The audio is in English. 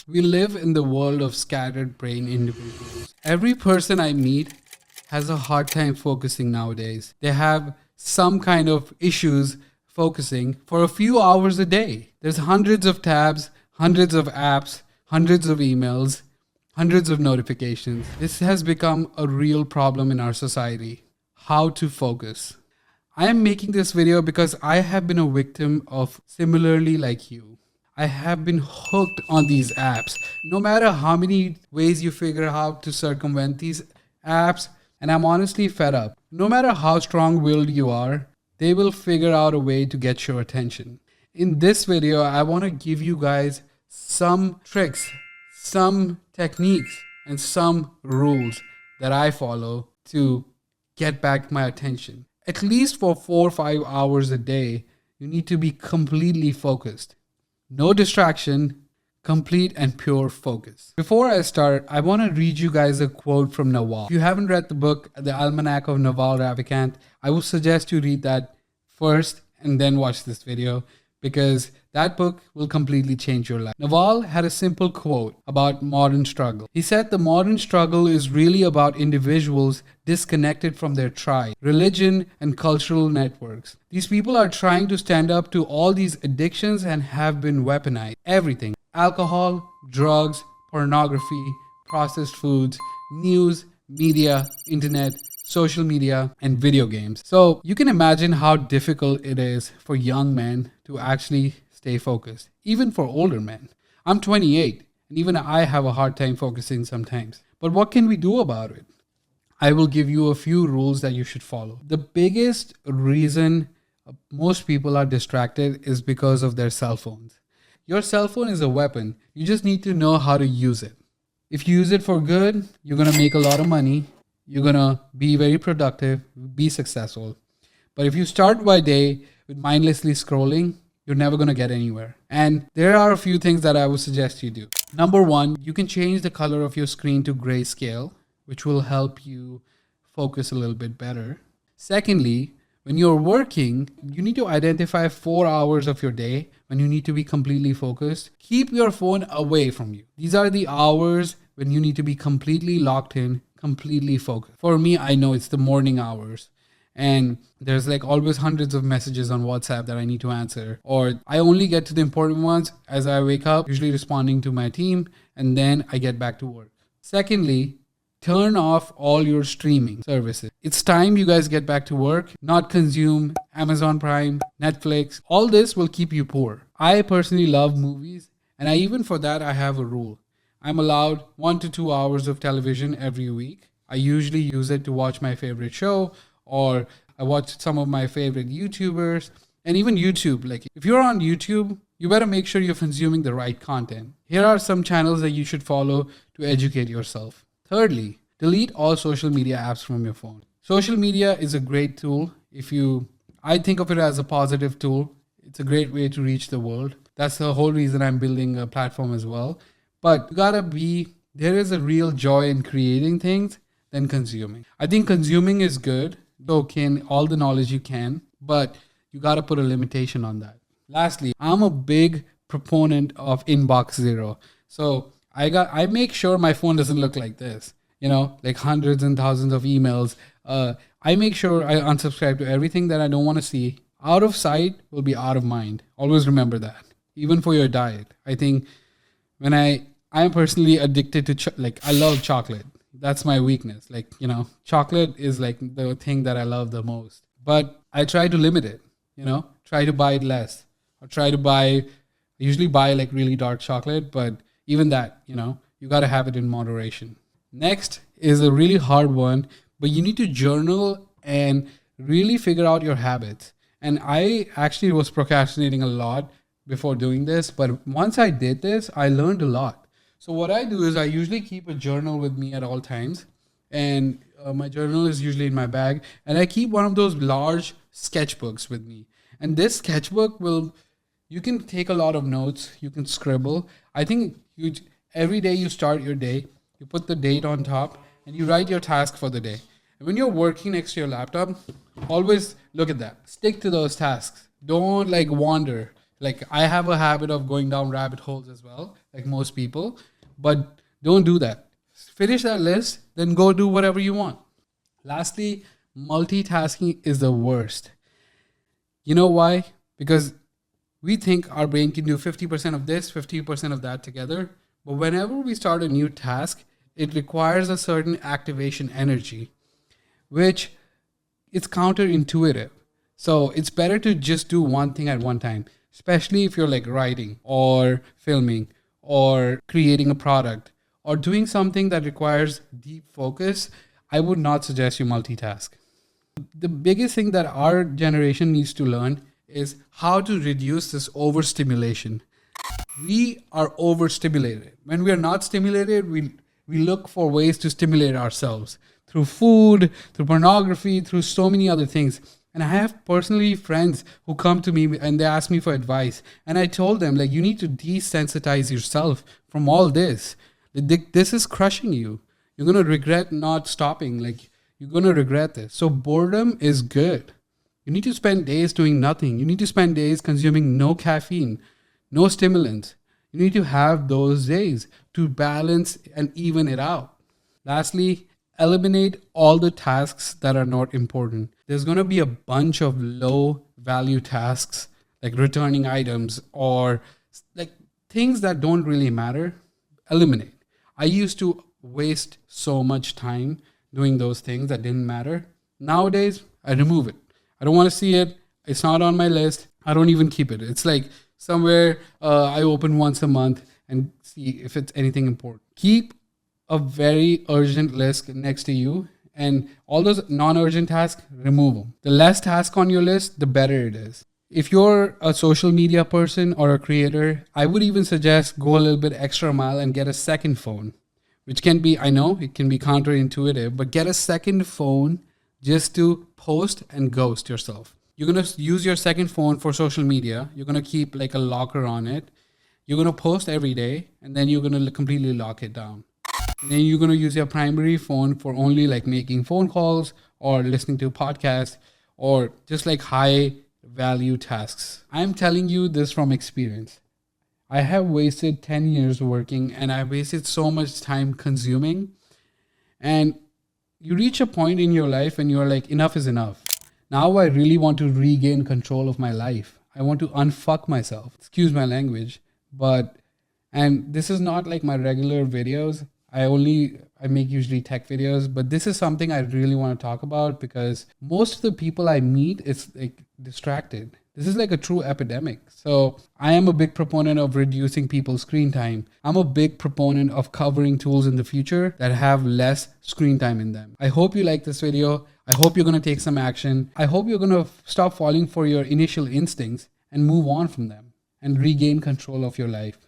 We live in the world of scattered brain individuals. Every person I meet has a hard time focusing nowadays. They have some kind of issues focusing for a few hours a day. There's hundreds of tabs, hundreds of apps, hundreds of emails, hundreds of notifications. This has become a real problem in our society. How to focus. I am making this video because I have been a victim of similarly like you. I have been hooked on these apps. No matter how many ways you figure out how to circumvent these apps, and I'm honestly fed up. No matter how strong-willed you are, they will figure out a way to get your attention. In this video, I want to give you guys some tricks, some techniques, and some rules that I follow to get back my attention. At least for 4 or 5 hours a day, you need to be completely focused. No distraction, complete and pure focus. Before I start, I want to read you guys a quote from Naval. If you haven't read the book, The Almanac of Naval Ravikant, I would suggest you read that first and then watch this video, because that book will completely change your life. Naval had a simple quote about modern struggle. He said the modern struggle is really about individuals disconnected from their tribe, religion, and cultural networks. These people are trying to stand up to all these addictions and have been weaponized. Everything: alcohol, drugs, pornography, processed foods, news, media, internet, social media, and video games. So you can imagine how difficult it is for young men to actually stay focused, even for older men. I'm 28, and even I have a hard time focusing sometimes. But what can we do about it? I will give you a few rules that you should follow. The biggest reason most people are distracted is because of their cell phones. Your cell phone is a weapon. You just need to know how to use it. If you use it for good, you're going to make a lot of money. You're going to be very productive, be successful. But if you start by day with mindlessly scrolling, you're never going to get anywhere. And there are a few things that I would suggest you do. Number one, you can change the color of your screen to grayscale, which will help you focus a little bit better. Secondly, when you're working, you need to identify 4 hours of your day when you need to be completely focused. Keep your phone away from you. These are the hours when you need to be completely locked in, completely focused. For me, I know it's the morning hours. And there's like always hundreds of messages on WhatsApp that I need to answer. Or I only get to the important ones as I wake up, usually responding to my team, and then I get back to work. Secondly, turn off all your streaming services. It's time you guys get back to work, not consume Amazon Prime, Netflix. All this will keep you poor. I personally love movies, and for that, I have a rule. I'm allowed 1 to 2 hours of television every week. I usually use it to watch my favorite show, or I watch some of my favorite YouTubers, and even YouTube. Like if you're on YouTube, you better make sure you're consuming the right content. Here are some channels that you should follow to educate yourself. Thirdly, delete all social media apps from your phone. Social media is a great tool. I think of it as a positive tool. It's a great way to reach the world. That's the whole reason I'm building a platform as well. But there is a real joy in creating things than consuming. I think consuming is good. Soak in all the knowledge you can, but you gotta put a limitation on that. Lastly, I'm a big proponent of inbox zero. So I make sure my phone doesn't look like this, like hundreds and thousands of emails. I make sure I unsubscribe to everything that I don't want to see. Out of sight will be out of mind. Always remember that. Even for your diet. I think when I'm personally addicted to I love chocolate. That's my weakness. Chocolate is like the thing that I love the most. But I try to limit it, try to buy it less. Or I usually buy like really dark chocolate, but even that, you got to have it in moderation. Next is a really hard one, but you need to journal and really figure out your habits. And I actually was procrastinating a lot before doing this, but once I did this, I learned a lot. So what I do is I usually keep a journal with me at all times, and my journal is usually in my bag, and I keep one of those large sketchbooks with me. And this sketchbook you can take a lot of notes, you can scribble. I think every day you start your day, you put the date on top, and you write your task for the day. And when you're working next to your laptop, always look at that. Stick to those tasks. Don't wander. Like I have a habit of going down rabbit holes as well, like most people, but don't do that. Finish that list, then go do whatever you want. Lastly, multitasking is the worst. You know why? Because we think our brain can do 50% of this, 50% of that together. But whenever we start a new task, it requires a certain activation energy, which it's counterintuitive. So it's better to just do one thing at one time, especially if you're like writing or filming or creating a product or doing something that requires deep focus. I would not suggest you multitask. The biggest thing that our generation needs to learn is how to reduce this overstimulation. We are overstimulated. When we are not stimulated, we look for ways to stimulate ourselves through food, through pornography, through so many other things. And I have personally friends who come to me and they ask me for advice. And I told them, like, you need to desensitize yourself from all this. This is crushing you. You're going to regret not stopping. Like, you're going to regret this. So boredom is good. You need to spend days doing nothing. You need to spend days consuming no caffeine, no stimulants. You need to have those days to balance and even it out. Lastly, eliminate all the tasks that are not important. There's going to be a bunch of low value tasks like returning items or like things that don't really matter. Eliminate. I used to waste so much time doing those things that didn't matter. Nowadays, I remove it. I don't want to see it. It's not on my list. I don't even keep it. It's like somewhere I open once a month and see if it's anything important. Keep a very urgent list next to you, and all those non-urgent tasks, remove them. The less tasks on your list, the better it is. If you're a social media person or a creator, I would even suggest go a little bit extra mile and get a second phone, which can be, I know it can be counterintuitive, but get a second phone just to post and ghost yourself. You're going to use your second phone for social media. You're going to keep like a locker on it. You're going to post every day, and then you're going to completely lock it down. And then you're going to use your primary phone for only like making phone calls or listening to podcasts or just like high value tasks. I'm telling you this from experience. I have wasted 10 years working and I wasted so much time consuming. And you reach a point in your life and you're like, enough is enough. Now I really want to regain control of my life. I want to unfuck myself. Excuse my language. And this is not like my regular videos. I make usually tech videos, but this is something I really want to talk about because most of the people I meet is like distracted. This is like a true epidemic. So I am a big proponent of reducing people's screen time. I'm a big proponent of covering tools in the future that have less screen time in them. I hope you like this video. I hope you're going to take some action. I hope you're going to stop falling for your initial instincts and move on from them and regain control of your life.